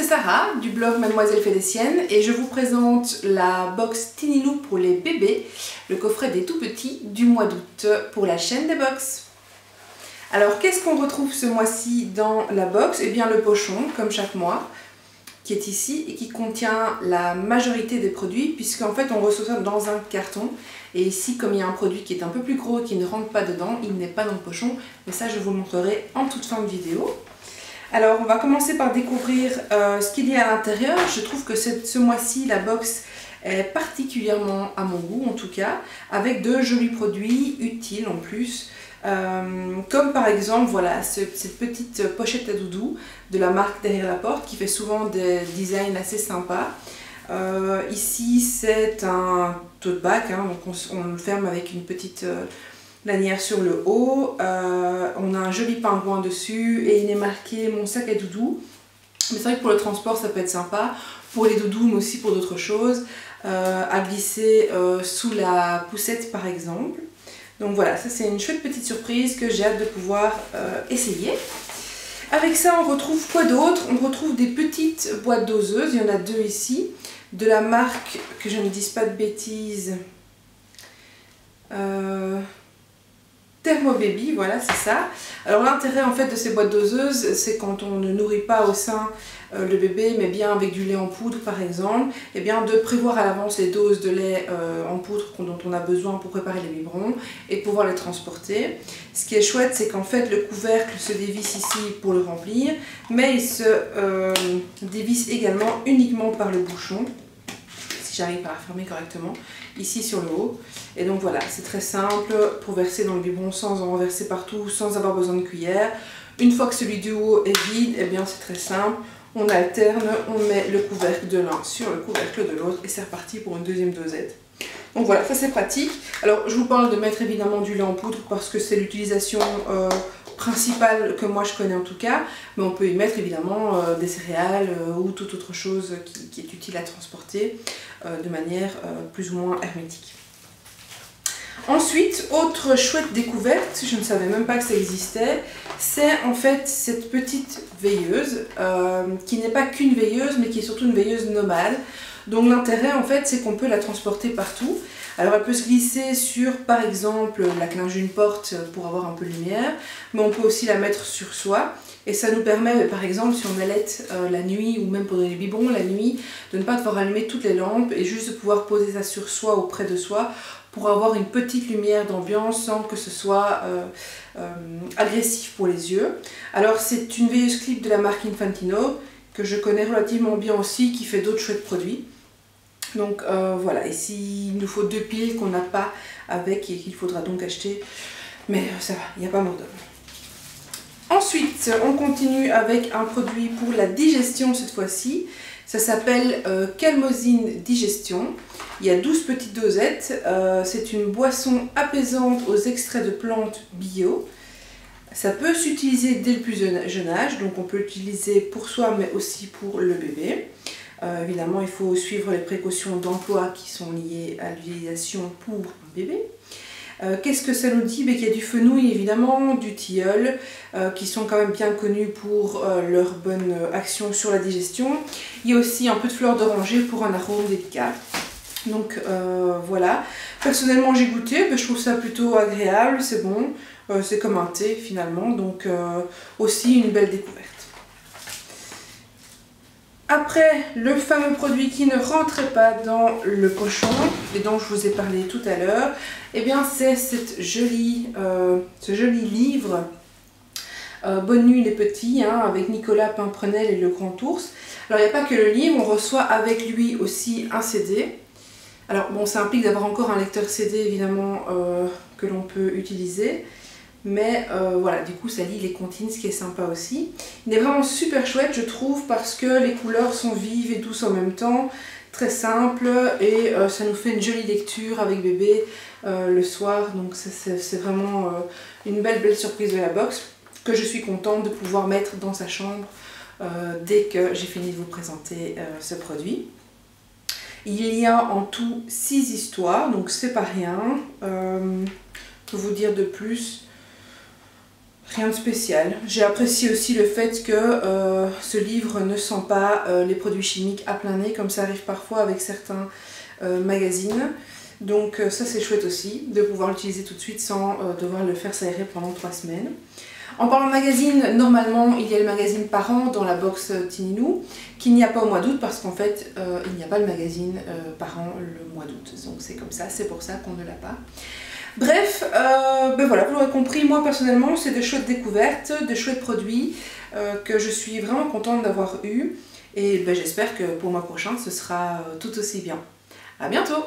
Sarah du blog Mademoiselle fait des siennes et je vous présente la box Tiny Lou pour les bébés, le coffret des tout petits du mois d'août pour la chaîne des box. Alors qu'est-ce qu'on retrouve ce mois-ci dans la box? Eh bien le pochon, comme chaque mois, qui est ici et qui contient la majorité des produits, puisqu'en fait on reçoit ça dans un carton. Et ici, comme il y a un produit qui est un peu plus gros et qui ne rentre pas dedans, il n'est pas dans le pochon, mais ça je vous le montrerai en toute fin de vidéo. Alors on va commencer par découvrir ce qu'il y a à l'intérieur. Je trouve que ce mois-ci la box est particulièrement à mon goût en tout cas, avec de jolis produits utiles en plus. Comme par exemple voilà cette petite pochette à doudou de la marque Derrière la Porte qui fait souvent des designs assez sympas. Ici c'est un tote bag, hein, donc on le ferme avec une petite lanière sur le haut. On a un joli pingouin dessus et il est marqué mon sac à doudou. Mais c'est vrai que pour le transport ça peut être sympa, pour les doudous mais aussi pour d'autres choses, à glisser sous la poussette par exemple. Donc voilà, ça c'est une chouette petite surprise que j'ai hâte de pouvoir essayer. Avec ça on retrouve quoi d'autre? On retrouve des petites boîtes doseuses, il y en a deux ici, de la marque, que je ne dise pas de bêtises, Thermo Baby, voilà c'est ça. Alors l'intérêt en fait de ces boîtes doseuses, c'est quand on ne nourrit pas au sein le bébé, mais bien avec du lait en poudre par exemple, et bien de prévoir à l'avance les doses de lait en poudre dont on a besoin pour préparer les biberons et pouvoir les transporter. Ce qui est chouette, c'est qu'en fait le couvercle se dévisse ici pour le remplir, mais il se dévisse également uniquement par le bouchon, si j'arrive à la fermer correctement, ici sur le haut. Et donc voilà, c'est très simple pour verser dans le biberon sans en renverser partout, sans avoir besoin de cuillère. Une fois que celui du haut est vide, eh bien c'est très simple, on alterne, on met le couvercle de l'un sur le couvercle de l'autre et c'est reparti pour une deuxième dosette. Donc voilà, ça c'est pratique. Alors je vous parle de mettre évidemment du lait en poudre parce que c'est l'utilisation principale que moi je connais en tout cas, mais on peut y mettre évidemment des céréales ou toute autre chose qui est utile à transporter de manière plus ou moins hermétique. Ensuite, autre chouette découverte, je ne savais même pas que ça existait, c'est en fait cette petite veilleuse qui n'est pas qu'une veilleuse mais qui est surtout une veilleuse nomade. Donc l'intérêt en fait c'est qu'on peut la transporter partout. Alors elle peut se glisser sur par exemple la clinge d'une porte pour avoir un peu de lumière, mais on peut aussi la mettre sur soi. Et ça nous permet par exemple si on allaite la nuit ou même pour donner les biberons la nuit, de ne pas devoir allumer toutes les lampes et juste de pouvoir poser ça sur soi ou près de soi pour avoir une petite lumière d'ambiance sans que ce soit agressif pour les yeux. Alors c'est une veilleuse clip de la marque Infantino que je connais relativement bien aussi, qui fait d'autres chouettes produits. Donc voilà, ici il nous faut deux piles qu'on n'a pas avec et qu'il faudra donc acheter, mais ça va, il n'y a pas mort d'homme. Ensuite on continue avec un produit pour la digestion cette fois-ci. Ça s'appelle Calmosine Digestion. Il y a 12 petites dosettes. C'est une boisson apaisante aux extraits de plantes bio. Ça peut s'utiliser dès le plus jeune âge, donc on peut l'utiliser pour soi mais aussi pour le bébé. Évidemment, il faut suivre les précautions d'emploi qui sont liées à l'utilisation pour un bébé. Qu'est-ce que ça nous dit? Qu'il y a du fenouil évidemment, du tilleul, qui sont quand même bien connus pour leur bonne action sur la digestion. Il y a aussi un peu de fleur d'oranger pour un arôme délicat. Donc voilà. Personnellement j'ai goûté, je trouve ça plutôt agréable, c'est bon. C'est comme un thé finalement, donc aussi une belle découverte. Après, le fameux produit qui ne rentrait pas dans le pochon et dont je vous ai parlé tout à l'heure, eh bien c'est ce joli livre Bonne nuit les petits, hein, avec Nicolas Pimprenel et le Grand Ours. Alors il n'y a pas que le livre, on reçoit avec lui aussi un CD. Alors bon, ça implique d'avoir encore un lecteur CD évidemment que l'on peut utiliser. Mais voilà, du coup ça lit les comptines, ce qui est sympa aussi. Il est vraiment super chouette je trouve parce que les couleurs sont vives et douces en même temps, très simple et ça nous fait une jolie lecture avec bébé le soir. Donc c'est vraiment une belle surprise de la box que je suis contente de pouvoir mettre dans sa chambre dès que j'ai fini de vous présenter ce produit. Il y a en tout 6 histoires, donc c'est pas rien. Que vous dire de plus? Rien de spécial. J'ai apprécié aussi le fait que ce livre ne sent pas les produits chimiques à plein nez, comme ça arrive parfois avec certains magazines. Donc ça c'est chouette aussi, de pouvoir l'utiliser tout de suite sans devoir le faire s'aérer pendant 3 semaines. En parlant de magazine, normalement il y a le magazine par an dans la box Tininou, qu'il n'y a pas au mois d'août parce qu'en fait il n'y a pas le magazine par an le mois d'août. Donc c'est comme ça, c'est pour ça qu'on ne l'a pas. Bref, ben voilà, vous l'aurez compris, moi personnellement c'est des chouettes découvertes, des chouettes produits que je suis vraiment contente d'avoir eu. Et ben, j'espère que pour le mois prochain ce sera tout aussi bien. À bientôt!